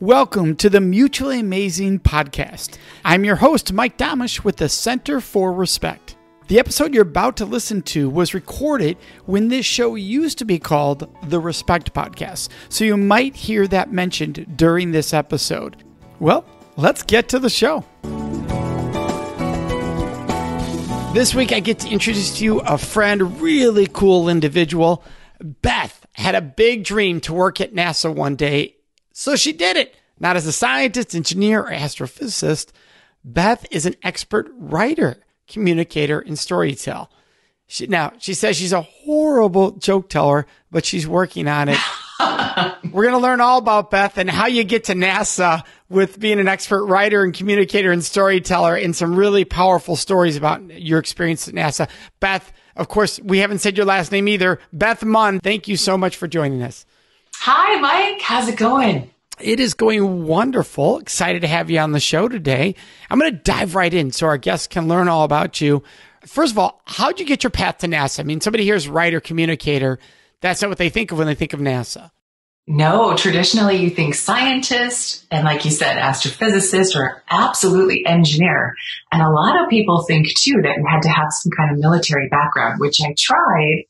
Welcome to the Mutually Amazing Podcast. I'm your host, Mike Domitrz with the Center for Respect. The episode you're about to listen to was recorded when this show used to be called the Respect Podcast, so you might hear that mentioned during this episode. Well, let's get to the show. This week I get to introduce to you a friend, really cool individual. Beth had a big dream to work at NASA one day. So she did it. Not as a scientist, engineer, or astrophysicist. Beth is an expert writer, communicator, and storyteller. She says she's a horrible joke teller, but she's working on it. We're going to learn all about Beth and how you get to NASA with being an expert writer and communicator and storyteller, and some really powerful stories about your experience at NASA. Beth, of course, we haven't said your last name either. Beth Mund, thank you so much for joining us. Hi, Mike. How's it going? It is going wonderful. Excited to have you on the show today. I'm going to dive right in so our guests can learn all about you. First of all, how'd you get your path to NASA? I mean, somebody hears writer, communicator. That's not what they think of when they think of NASA. No, traditionally you think scientist and, like you said, astrophysicist or absolutely engineer. And a lot of people think too that you had to have some kind of military background, which I tried.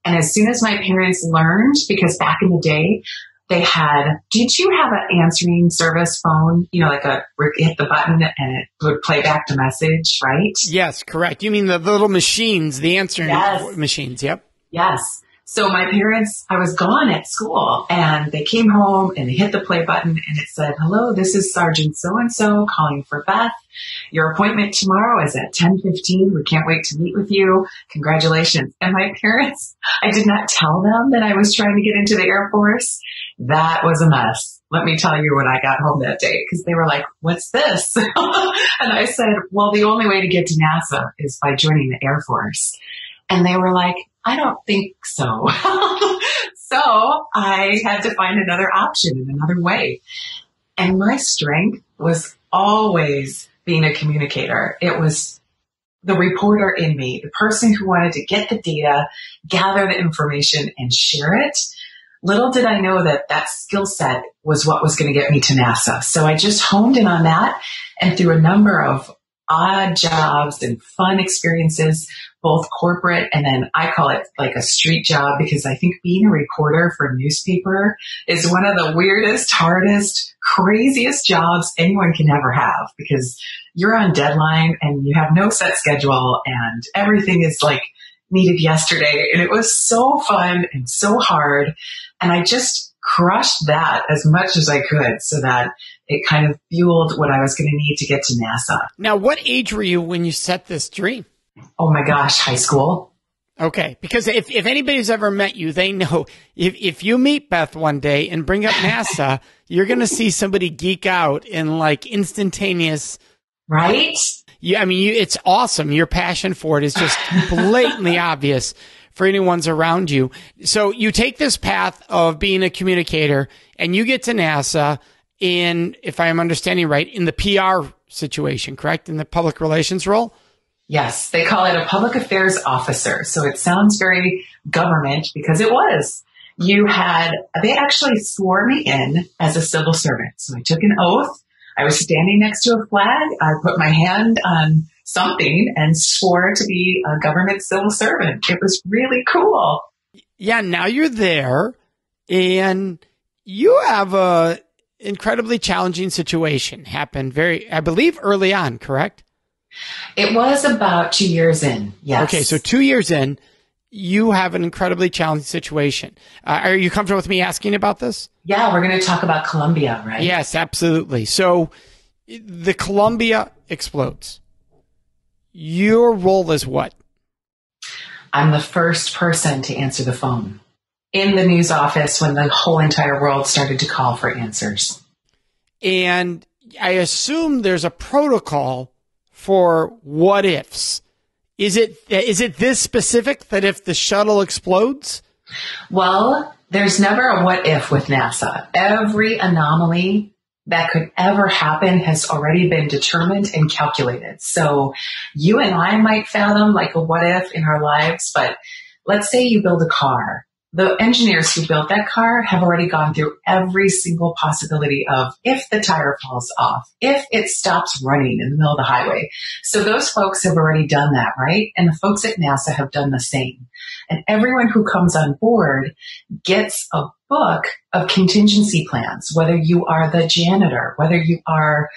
And as soon as my parents learned, because back in the day, they had, did you have an answering service phone? You know, like hit the button and it would play back the message, right? Yes, correct. You mean the little machines, the answering machines, yep. Yes. So my parents, I was gone at school and they came home and they hit the play button and it said, "Hello, this is Sergeant so-and-so calling for Beth. Your appointment tomorrow is at 10:15. We can't wait to meet with you. Congratulations." And my parents, I did not tell them that I was trying to get into the Air Force. That was a mess. Let me tell you when I got home that day, because they were like, "What's this?" And I said, "Well, the only way to get to NASA is by joining the Air Force." And they were like, "I don't think so." So I had to find another option and another way. And my strength was always being a communicator. It was the reporter in me, the person who wanted to get the data, gather the information, and share it. Little did I know that that skill set was what was going to get me to NASA. So I just honed in on that, and through a number of odd jobs and fun experiences, both corporate and then I call it like a street job, because I think being a reporter for a newspaper is one of the weirdest, hardest, craziest jobs anyone can ever have, because you're on deadline and you have no set schedule and everything is like needed yesterday. And it was so fun and so hard. And I just crushed that as much as I could so that it kind of fueled what I was going to need to get to NASA. Now, what age were you when you set this dream? Oh my gosh, high school. Okay, because if anybody's ever met you, they know if you meet Beth one day and bring up NASA, you're going to see somebody geek out in like instantaneous. Right? It's awesome. Your passion for it is just blatantly obvious for anyone's around you. So you take this path of being a communicator and you get to NASA in, if I'm understanding right, in the PR situation, correct? In the public relations role? Yes, they call it a public affairs officer. So it sounds very government, because it was. They actually swore me in as a civil servant. So I took an oath. I was standing next to a flag. I put my hand on something and swore to be a government civil servant. It was really cool. Yeah, now you're there and you have a incredibly challenging situation happen I believe early on, correct? It was about 2 years in, yes. Okay, so 2 years in, you have an incredibly challenging situation. Are you comfortable with me asking about this? Yeah, we're going to talk about Columbia, right? Yes, absolutely. So the Columbia explodes. Your role is what? I'm the first person to answer the phone in the news office when the whole entire world started to call for answers. And I assume there's a protocol for what ifs. Is it this specific that if the shuttle explodes? Well, there's never a what if with NASA. Every anomaly that could ever happen has already been determined and calculated. So you and I might fathom like a what if in our lives, but let's say you build a car the engineers who built that car have already gone through every single possibility of if the tire falls off, if it stops running in the middle of the highway. So those folks have already done that, right? And the folks at NASA have done the same. And everyone who comes on board gets a book of contingency plans, whether you are the janitor, whether you are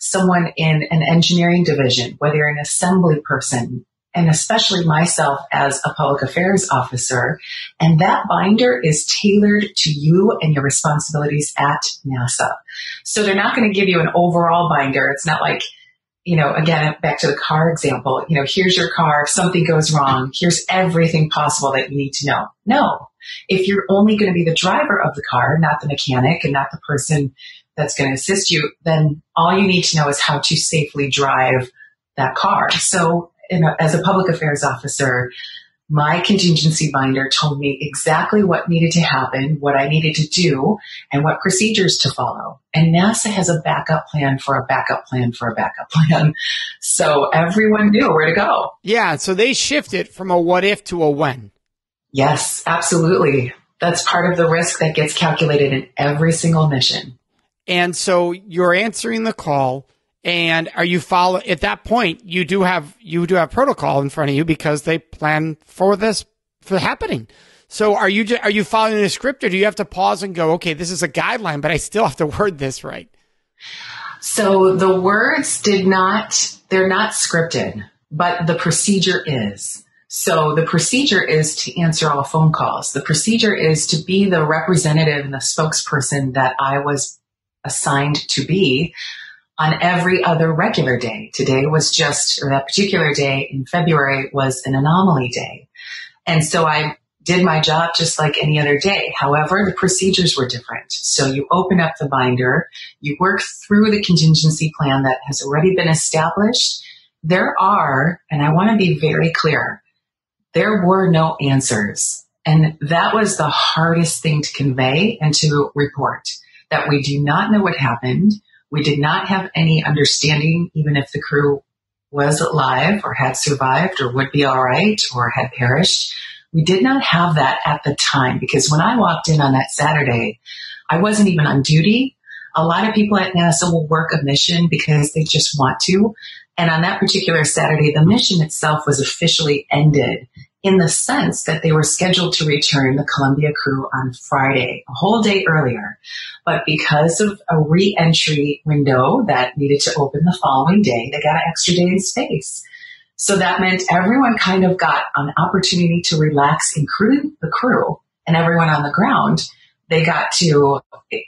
someone in an engineering division, whether you're an assembly person, and especially myself as a public affairs officer. And that binder is tailored to you and your responsibilities at NASA. So they're not going to give you an overall binder. It's not like, again, back to the car example, here's your car. If something goes wrong, here's everything possible that you need to know. No, if you're only going to be the driver of the car, not the mechanic and not the person that's going to assist you, then all you need to know is how to safely drive that car. So as a public affairs officer, my contingency binder told me exactly what needed to happen, what I needed to do, and what procedures to follow. And NASA has a backup plan for a backup plan for a backup plan. So everyone knew where to go. Yeah, so they shifted from a what if to a when. Yes, absolutely. That's part of the risk that gets calculated in every single mission. And so you're answering the call. And are you at that point, you do have protocol in front of you because they plan for this for happening. So are you following the script, or do you have to pause and go, okay, this is a guideline, but I still have to word this right? So the words they're not scripted, but the procedure is. So the procedure is to answer all phone calls. The procedure is to be the representative and the spokesperson that I was assigned to be on every other regular day. Today was that particular day in February was an anomaly day. And so I did my job just like any other day. However, the procedures were different. So you open up the binder, you work through the contingency plan that has already been established. There are, and I want to be very clear, there were no answers. And that was the hardest thing to convey and to report, that we do not know what happened. We did not have any understanding, even if the crew was alive or had survived or would be all right or had perished. We did not have that at the time, because when I walked in on that Saturday, I wasn't even on duty. A lot of people at NASA will work a mission because they just want to. And on that particular Saturday, the mission itself was officially ended, in the sense that they were scheduled to return the Columbia crew on Friday, a whole day earlier. But because of a re-entry window that needed to open the following day, they got an extra day in space. So that meant everyone kind of got an opportunity to relax, including the crew and everyone on the ground. They got to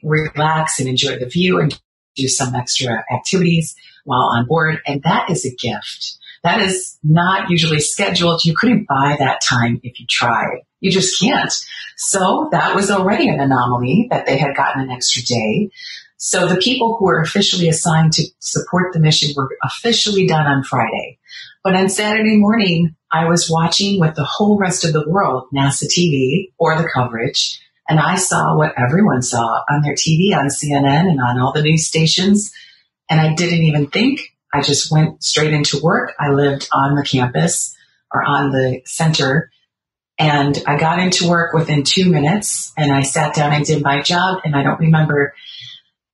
relax and enjoy the view and do some extra activities while on board. And that is a gift. That is not usually scheduled. You couldn't buy that time if you tried. You just can't. So that was already an anomaly that they had gotten an extra day. So the people who were officially assigned to support the mission were officially done on Friday. But on Saturday morning, I was watching with the whole rest of the world, NASA TV or the coverage, and I saw what everyone saw on their TV, on CNN and on all the news stations. And I didn't even think. I just went straight into work. I lived on the campus or on the center, and I got into work within 2 minutes, and I sat down and did my job. And I don't remember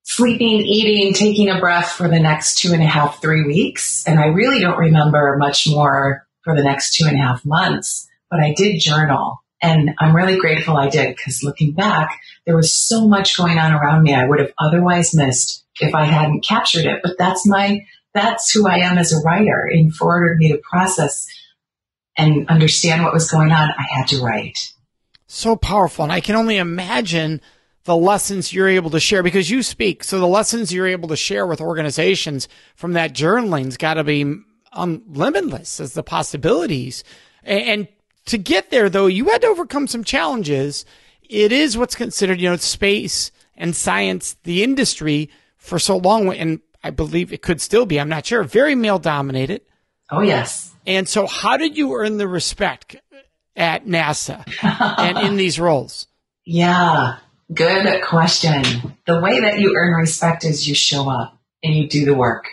sleeping, eating, taking a breath for the next 2.5, 3 weeks. And I really don't remember much more for the next 2.5 months, but I did journal. And I'm really grateful I did, because looking back, there was so much going on around me I would have otherwise missed if I hadn't captured it. But that's who I am as a writer. And for order for me to process and understand what was going on, I had to write. So powerful. And I can only imagine the lessons you're able to share, because you speak. So the lessons you're able to share with organizations from that journaling's got to be limitless as the possibilities. And to get there, though, you had to overcome some challenges. It is what's considered, space and science, the industry for so long. And I believe it could still be, I'm not sure, very male dominated. Oh, yes. And so how did you earn the respect at NASA and in these roles? Yeah, good question. The way that you earn respect is you show up and you do the work.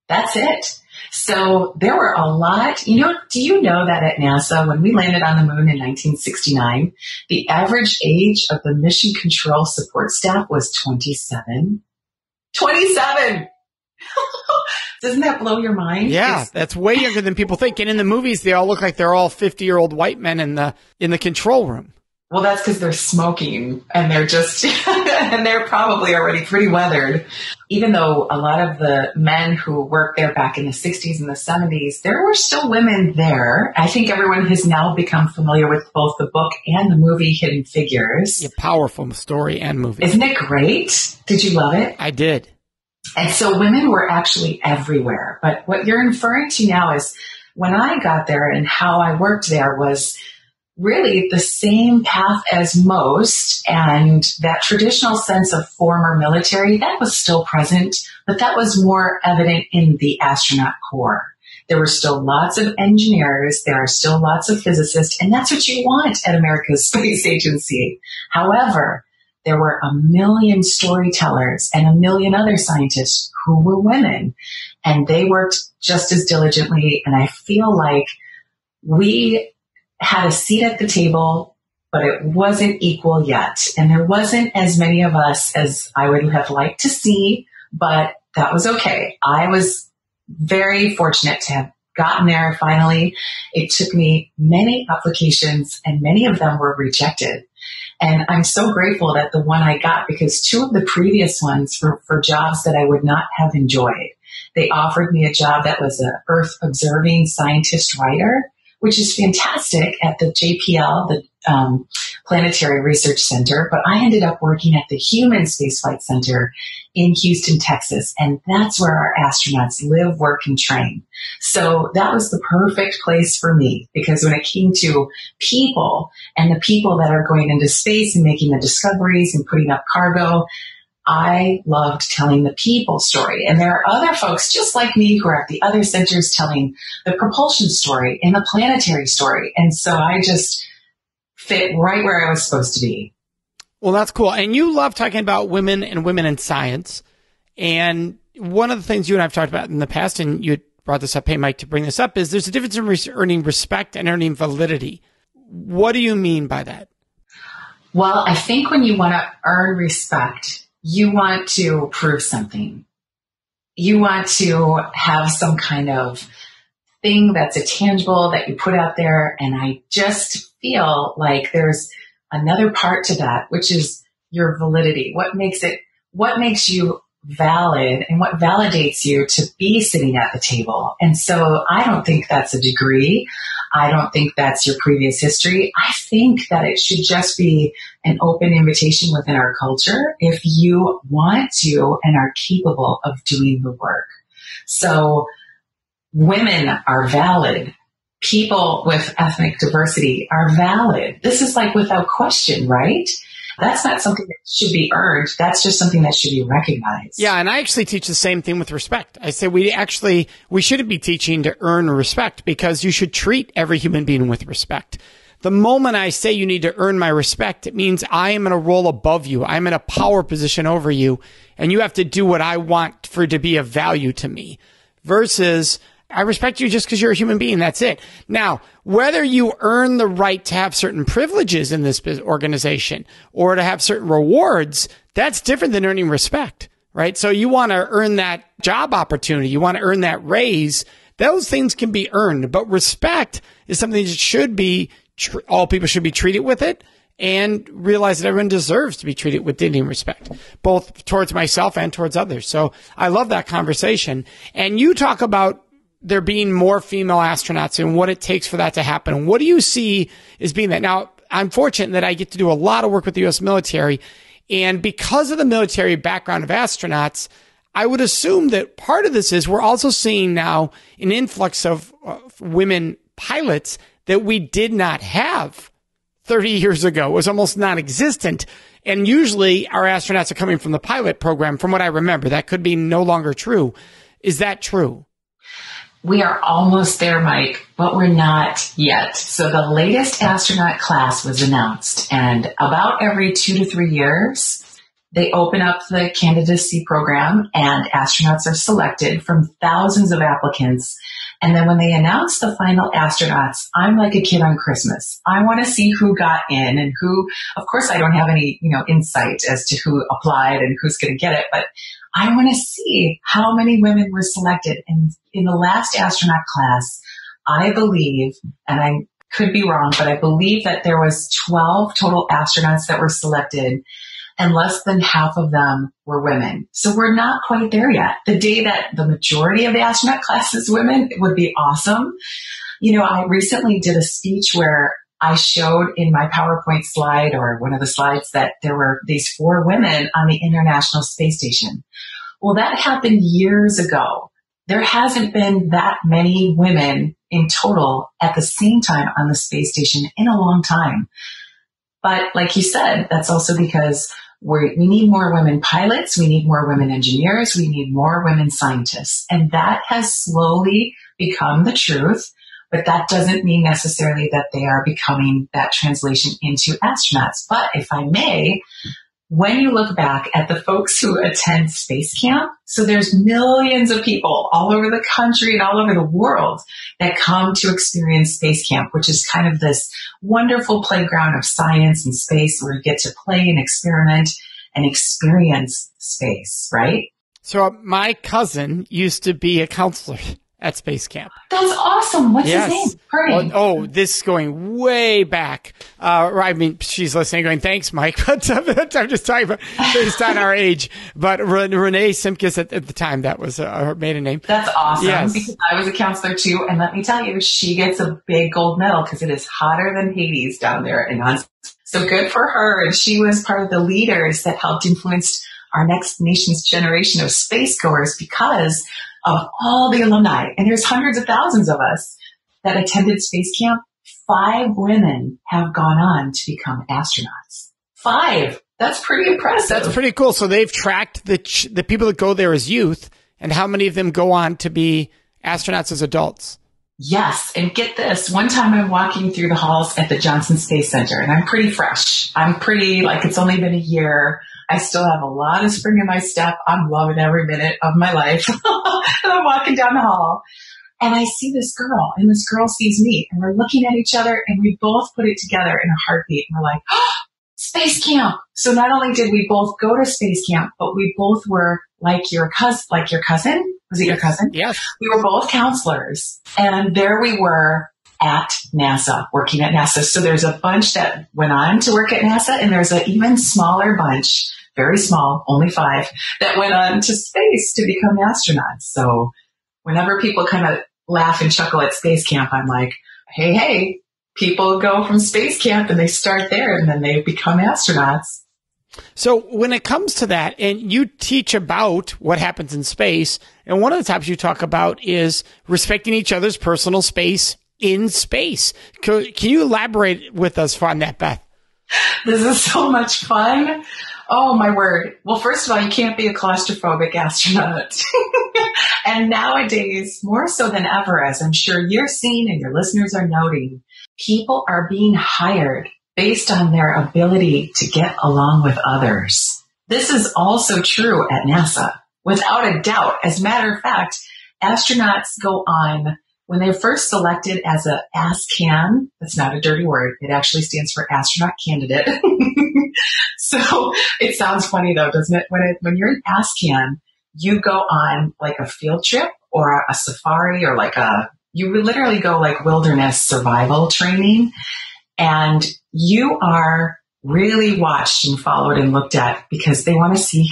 That's it. So there were a lot, do you know that at NASA, when we landed on the moon in 1969, the average age of the mission control support staff was 27? 27! Doesn't that blow your mind? Yeah, that's way younger than people think. And in the movies, they all look like they're all 50-year-old white men in the control room. Well, that's because they're smoking and they're just, and they're probably already pretty weathered. Even though a lot of the men who worked there back in the 60s and the 70s, there were still women there. I think everyone has now become familiar with both the book and the movie Hidden Figures. A powerful story and movie. Isn't it great? Did you love it? I did. And so women were actually everywhere. But what you're inferring to now is when I got there and how I worked there was really the same path as most, and that traditional sense of former military, that was still present, but that was more evident in the astronaut corps. There were still lots of engineers, there are still lots of physicists, and that's what you want at America's space agency. However, there were a million storytellers and a million other scientists who were women, and they worked just as diligently, and I feel like we had a seat at the table, but it wasn't equal yet. And there wasn't as many of us as I would have liked to see, but that was okay. I was very fortunate to have gotten there finally. It took me many applications and many of them were rejected. And I'm so grateful that the one I got, because two of the previous ones for jobs that I would not have enjoyed, they offered me a job that was an Earth observing scientist writer, which is fantastic at the JPL, the Planetary Research Center. But I ended up working at the Human Spaceflight Center in Houston, Texas. And that's where our astronauts live, work, and train. So that was the perfect place for me, because when it came to people and the people that are going into space and making the discoveries and putting up cargo, I loved telling the people story. And there are other folks just like me who are at the other centers telling the propulsion story and the planetary story. And so I just fit right where I was supposed to be. Well, that's cool. And you love talking about women and women in science. And one of the things you and I have talked about in the past, and you brought this up, hey, Mike, to bring this up, is there's a difference in earning respect and earning validity. What do you mean by that? Well, I think when you want to earn respect, you want to prove something. You want to have some kind of thing that's a tangible that you put out there. And I just feel like there's another part to that, which is your validity. What makes you valid and what validates you to be sitting at the table. And so I don't think that's a degree. I don't think that's your previous history. I think that it should just be an open invitation within our culture if you want to and are capable of doing the work. So women are valid. People with ethnic diversity are valid. This is like without question, right? That's not something that should be earned. That's just something that should be recognized. Yeah, and I actually teach the same thing with respect. I say we shouldn't be teaching to earn respect, because you should treat every human being with respect. The moment I say you need to earn my respect, it means I am in a role above you. I'm in a power position over you, and you have to do what I want for it to be of value to me. Versus, I respect you just because you're a human being. That's it. Now, whether you earn the right to have certain privileges in this organization or to have certain rewards, that's different than earning respect, right? So you want to earn that job opportunity. You want to earn that raise. Those things can be earned, but respect is something that should be, all people should be treated with it, and realize that everyone deserves to be treated with dignity and respect, both towards myself and towards others. So I love that conversation. And you talk about there being more female astronauts and what it takes for that to happen. What do you see as being that? Now, I'm fortunate that I get to do a lot of work with the U.S. military. And because of the military background of astronauts, I would assume that part of this is we're also seeing now an influx of women pilots that we did not have 30 years ago. It was almost non-existent. And usually our astronauts are coming from the pilot program, from what I remember. That could be no longer true. Is that true? We are almost there, Mike, but we're not yet. So the latest astronaut class was announced, and about every 2 to 3 years, They open up the candidacy program and astronauts are selected from thousands of applicants. And then when they announce the final astronauts, I'm like a kid on Christmas. I want to see who got in and who, of course, I don't have any, insight as to who applied and who's going to get it, but I want to see how many women were selected. And in the last astronaut class, I believe, and I could be wrong, but I believe that there was 12 total astronauts that were selected, and less than half of them were women. So we're not quite there yet. The day that the majority of the astronaut class is women, it would be awesome. I recently did a speech where I showed in my PowerPoint slide, or one of the slides, that there were these 4 women on the International Space Station. Well, that happened years ago. There hasn't been that many women in total at the same time on the space station in a long time. But like you said, that's also because we need more women pilots, we need more women engineers, we need more women scientists. And that has slowly become the truth, but that doesn't mean necessarily that they are becoming that translation into astronauts. But if I may, when you look back at the folks who attend space camp, so there's millions of people all over the country and all over the world that come to experience space camp, which is kind of this wonderful playground of science and space where you get to play and experiment and experience space, right? So my cousin used to be a counselor at space camp. That's awesome. What's his name? Hurry. Oh, this is going way back. She's listening going, thanks, Mike. But I'm just talking about based on our age. But Renee Simkus at the time, that was her maiden name. That's awesome. Yes. Because I was a counselor too. And let me tell you, she gets a big gold medal because it is hotter than Hades down there in Huntsville. So good for her. And she was part of the leaders that helped influence our next nation's generation of space goers because of all the alumni. And there's hundreds of thousands of us that attended space camp. 5 women have gone on to become astronauts. 5. That's pretty impressive. That's pretty cool. So they've tracked the people that go there as youth, and how many of them go on to be astronauts as adults? Yes. And get this. One time I'm walking through the halls at the Johnson Space Center, and I'm pretty fresh. I'm pretty, it's only been a year. I still have a lot of spring in my step. I'm loving every minute of my life. And I'm walking down the hall, and I see this girl, and this girl sees me, and we're looking at each other, and we both put it together in a heartbeat. And we're like, oh, space camp. So not only did we both go to space camp, but we both were like your cousin. Was it your cousin? Yes. We were both counselors, and there we were at NASA, working at NASA. So there's a bunch that went on to work at NASA, and there's an even smaller bunch, very small, only 5, that went on to space to become astronauts. So whenever people kind of laugh and chuckle at space camp, I'm like, hey, people go from space camp and they start there and then they become astronauts. So when it comes to that, and you teach about what happens in space, and one of the topics you talk about is respecting each other's personal space in space. Can you elaborate with us on that, Beth? This is so much fun. Oh, my word. Well, first of all, you can't be a claustrophobic astronaut. And nowadays, more so than ever, as I'm sure you're seeing and your listeners are noting, people are being hired based on their ability to get along with others. This is also true at NASA, without a doubt. As a matter of fact, astronauts go on, when they're first selected as a ASCAN, that's not a dirty word, it actually stands for astronaut candidate. So it sounds funny though, doesn't it? When you're an ASCAN, you go on like a field trip or a safari, or you would literally go like wilderness survival training, and you are really watched and followed and looked at because they want to see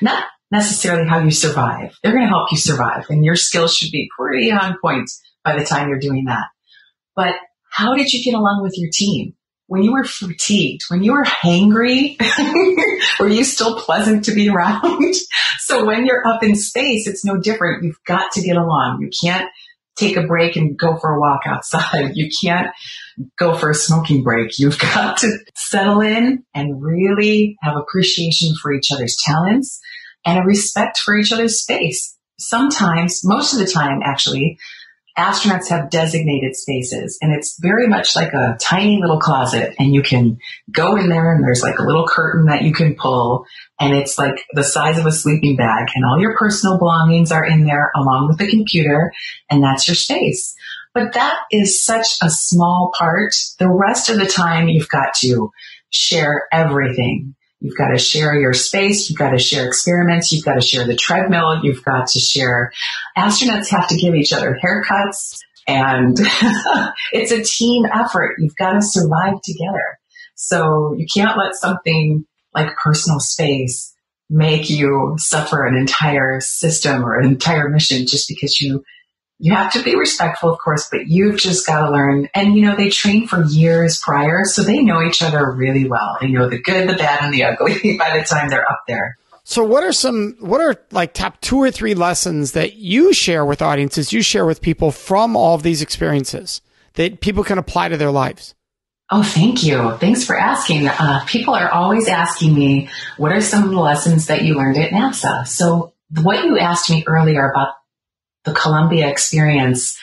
not necessarily how you survive. They're going to help you survive, and your skills should be pretty on point by the time you're doing that. But how did you get along with your team? When you were fatigued, when you were hangry, were you still pleasant to be around? So when you're up in space, it's no different. You've got to get along. You can't take a break and go for a walk outside. You can't go for a smoking break. You've got to settle in and really have appreciation for each other's talents and a respect for each other's space. Sometimes, most of the time actually, astronauts have designated spaces, and it's very much like a tiny little closet, and you can go in there and there's like a little curtain that you can pull, and it's like the size of a sleeping bag, and all your personal belongings are in there along with the computer, and that's your space. But that is such a small part. The rest of the time, you've got to share everything. You've got to share your space. You've got to share experiments. You've got to share the treadmill. You've got to share. Astronauts have to give each other haircuts, and it's a team effort. You've got to survive together. So you can't let something like personal space make you suffer an entire system or an entire mission just because you have to be respectful, of course, but you've just got to learn. And, they train for years prior, so they know each other really well. They know the good, the bad, and the ugly by the time they're up there. So what are like top 2 or 3 lessons that you share with audiences, you share with people from all of these experiences that people can apply to their lives? Oh, thank you. Thanks for asking. People are always asking me, what are some of the lessons that you learned at NASA? So what you asked me earlier about the Columbia experience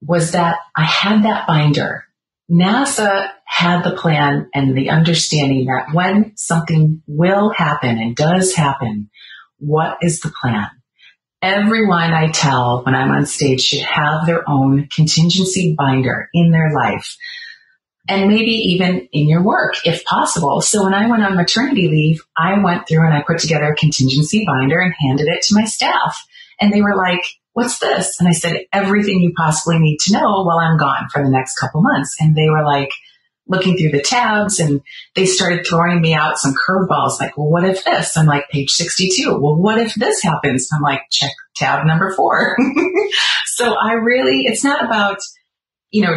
was that I had that binder. NASA had the plan and the understanding that when something will happen and does happen, what is the plan? Everyone I tell when I'm on stage should have their own contingency binder in their life, and maybe even in your work, if possible. So when I went on maternity leave, I went through and I put together a contingency binder and handed it to my staff. And they were like, what's this? And I said, everything you possibly need to know while I'm gone for the next couple months. And they were like looking through the tabs, and they started throwing me out some curveballs like, well, what if this? I'm like, page 62. Well, what if this happens? I'm like, check tab number 4. So it's not about,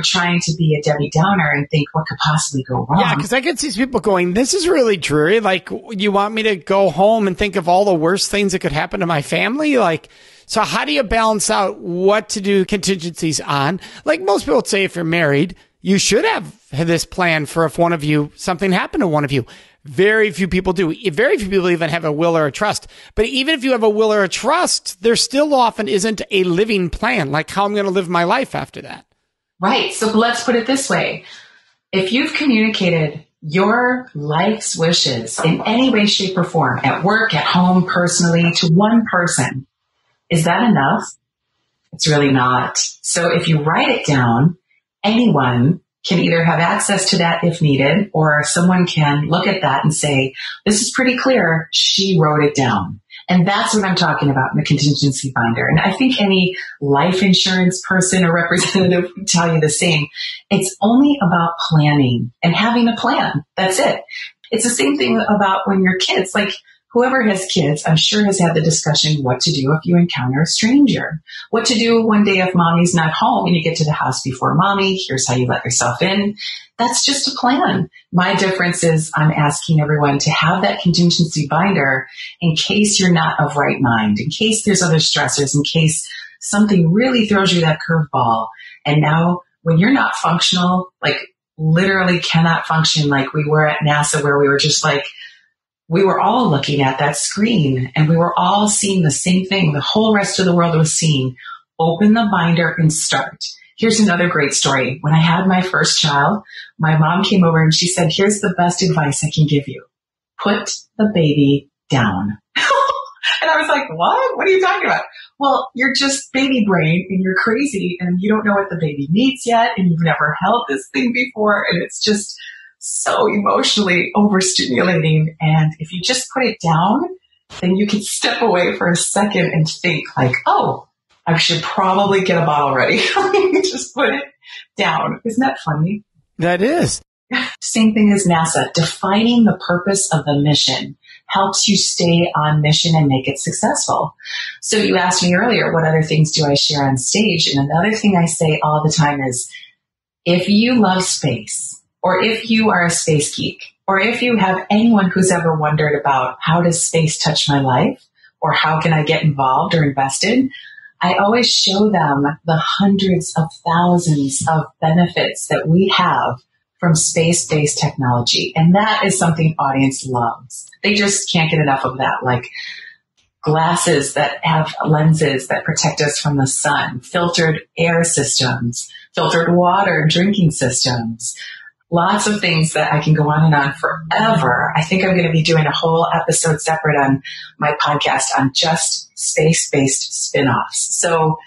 trying to be a Debbie Downer and think what could possibly go wrong. Yeah, because I could see people going, this is really dreary. Like, you want me to go home and think of all the worst things that could happen to my family? Like, so how do you balance out what to do contingencies on? Like most people would say, if you're married, you should have this plan for if something happened to one of you. Very few people do. Very few people even have a will or a trust. But even if you have a will or a trust, there still often isn't a living plan, like how I'm going to live my life after that. Right. So let's put it this way. If you've communicated your life's wishes in any way, shape, or form, at work, at home, personally, to one person, is that enough? It's really not. So if you write it down, anyone can either have access to that if needed, or someone can look at that and say, this is pretty clear. She wrote it down. And that's what I'm talking about in the contingency binder. And I think any life insurance person or representative would tell you the same. It's only about planning and having a plan. That's it. It's the same thing about when you're kids. Like, whoever has kids, I'm sure has had the discussion what to do if you encounter a stranger. What to do one day if mommy's not home and you get to the house before mommy. Here's how you let yourself in. That's just a plan. My difference is I'm asking everyone to have that contingency binder in case you're not of right mind, in case there's other stressors, in case something really throws you that curveball. And now when you're not functional, like literally cannot function like we were at NASA, where we were just like, we were all looking at that screen and we were all seeing the same thing. The whole rest of the world was seeing. Open the binder and start. Here's another great story. When I had my first child, my mom came over and she said, here's the best advice I can give you. Put the baby down. And I was like, what? What are you talking about? Well, you're just baby brain and you're crazy and you don't know what the baby needs yet and you've never held this thing before and it's just so emotionally overstimulating. And if you just put it down, then you can step away for a second and think like, oh, I should probably get a bottle ready. Just put it down. Isn't that funny? That is. Same thing as NASA. Defining the purpose of the mission helps you stay on mission and make it successful. So you asked me earlier, what other things do I share on stage? And another thing I say all the time is, if you love space, or if you are a space geek, or if you have anyone who's ever wondered about how does space touch my life, or how can I get involved or invested, I always show them the hundreds of thousands of benefits that we have from space-based technology. And that is something audience loves. They just can't get enough of that. Like glasses that have lenses that protect us from the sun, filtered air systems, filtered water drinking systems, lots of things that I can go on and on forever. I think I'm going to be doing a whole episode separate on my podcast on just space-based spin-offs. So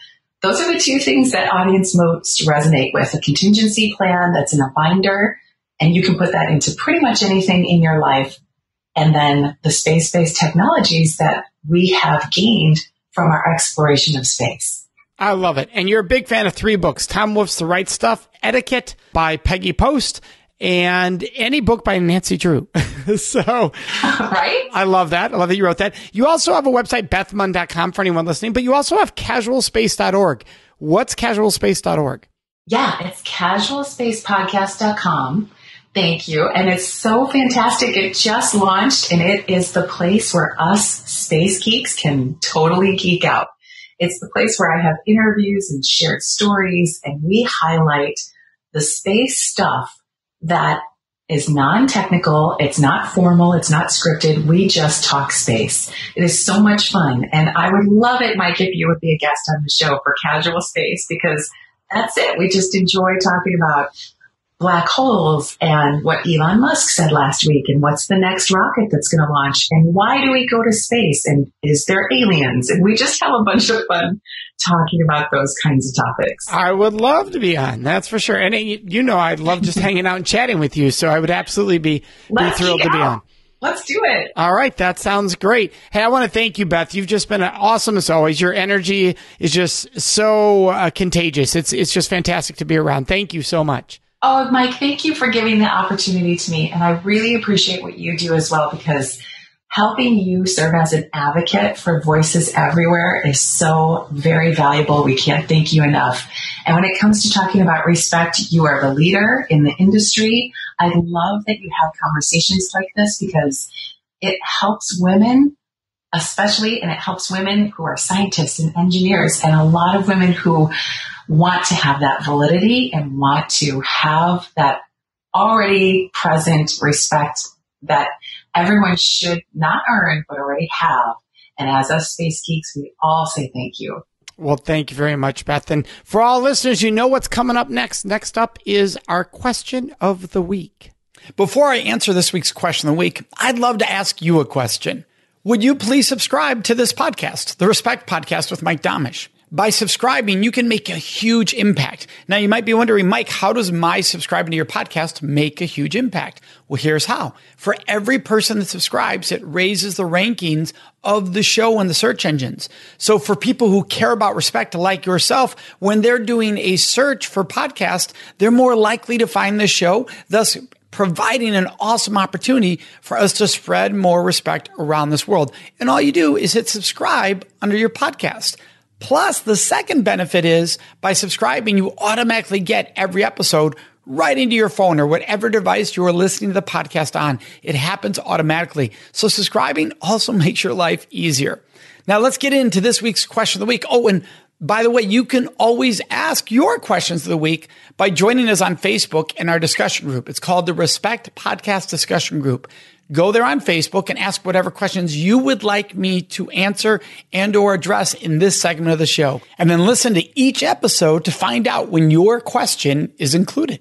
those are the two things that audience most resonate with. A contingency plan that's in a binder, and you can put that into pretty much anything in your life. And then the space-based technologies that we have gained from our exploration of space. I love it. And you're a big fan of 3 books: Tom Wolfe's The Right Stuff, Etiquette by Peggy Post, and any book by Nancy Drew. So right? I love that. I love that you wrote that. You also have a website, bethmund.com, for anyone listening, but you also have casualspace.org. What's casualspace.org? Yeah, it's casualspacepodcast.com. Thank you. And it's so fantastic. It just launched, and it is the place where us space geeks can totally geek out. It's the place where I have interviews and shared stories, and we highlight the space stuff that is non-technical. It's not formal. It's not scripted. We just talk space. It is so much fun. And I would love it, Mike, if you would be a guest on the show for Casual Space, because that's it. We just enjoy talking about black holes and what Elon Musk said last week and what's the next rocket that's going to launch and why do we go to space and is there aliens? And we just have a bunch of fun talking about those kinds of topics. I would love to be on, that's for sure. And you know, I'd love just hanging out and chatting with you. So I would absolutely be thrilled to be on. Let's do it. All right. That sounds great. Hey, I want to thank you, Beth. You've just been awesome as always. Your energy is just so contagious. It's just fantastic to be around. Thank you so much. Oh, Mike, thank you for giving the opportunity to me. And I really appreciate what you do as well, because helping you serve as an advocate for voices everywhere is so very valuable. We can't thank you enough. And when it comes to talking about respect, you are the leader in the industry. I love that you have conversations like this because it helps women, especially, and it helps women who are scientists and engineers, and a lot of women who want to have that validity and want to have that already present respect that everyone should not earn, but already have. And as us space geeks, we all say thank you. Well, thank you very much, Beth. And for all listeners, you know what's coming up next. Next up is our question of the week. Before I answer this week's question of the week, I'd love to ask you a question. Would you please subscribe to this podcast, the Respect Podcast with Mike Domitrz? By subscribing, you can make a huge impact. Now, you might be wondering, Mike, how does my subscribing to your podcast make a huge impact? Well, here's how. For every person that subscribes, it raises the rankings of the show in the search engines. So for people who care about respect like yourself, when they're doing a search for podcast, they're more likely to find the show, thus providing an awesome opportunity for us to spread more respect around this world. And all you do is hit subscribe under your podcast. Plus, the second benefit is by subscribing, you automatically get every episode right into your phone or whatever device you are listening to the podcast on. It happens automatically. So subscribing also makes your life easier. Now, let's get into this week's question of the week. Oh, and by the way, you can always ask your questions of the week by joining us on Facebook in our discussion group. It's called the Respect Podcast Discussion Group. Go there on Facebook and ask whatever questions you would like me to answer and or address in this segment of the show. And then listen to each episode to find out when your question is included.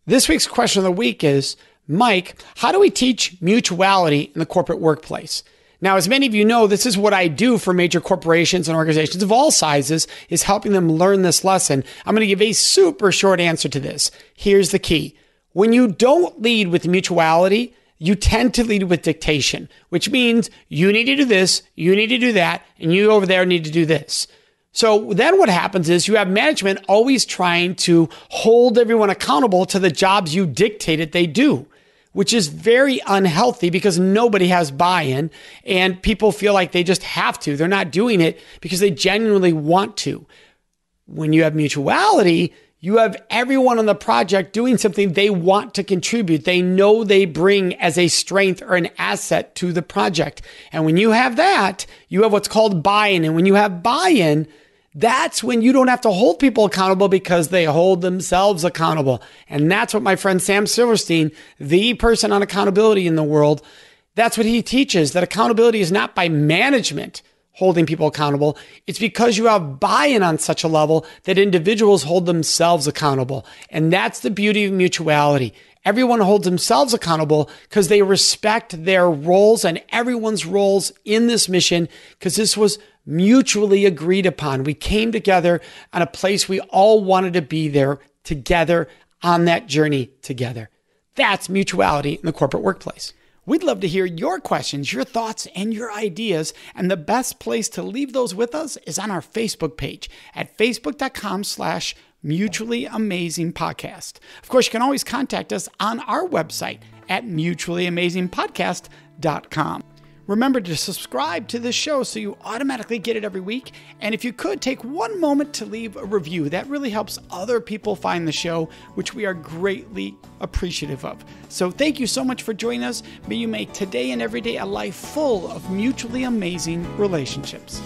This week's question of the week is, Mike, how do we teach mutuality in the corporate workplace? Now, as many of you know, this is what I do for major corporations and organizations of all sizes, is helping them learn this lesson. I'm going to give a super short answer to this. Here's the key. When you don't lead with mutuality, you tend to lead with dictation, which means you need to do this, you need to do that, and you over there need to do this. So then what happens is you have management always trying to hold everyone accountable to the jobs you dictated they do, which is very unhealthy because nobody has buy-in and people feel like they just have to. They're not doing it because they genuinely want to. When you have mutuality, you have everyone on the project doing something they want to contribute. They know they bring as a strength or an asset to the project. And when you have that, you have what's called buy-in. And when you have buy-in, that's when you don't have to hold people accountable because they hold themselves accountable. And that's what my friend Sam Silverstein, the person on accountability in the world, that's what he teaches, that accountability is not by management holding people accountable. It's because you have buy-in on such a level that individuals hold themselves accountable. And that's the beauty of mutuality. Everyone holds themselves accountable because they respect their roles and everyone's roles in this mission, because this was mutually agreed upon. We came together on a place we all wanted to be there together on that journey together. That's mutuality in the corporate workplace. We'd love to hear your questions, your thoughts, and your ideas. And the best place to leave those with us is on our Facebook page at facebook.com/Mutually Amazing Podcast. Of course, you can always contact us on our website at mutuallyamazingpodcast.com. Remember to subscribe to this show so you automatically get it every week. And if you could, take one moment to leave a review. That really helps other people find the show, which we are greatly appreciative of. So thank you so much for joining us. May you make today and every day a life full of mutually amazing relationships.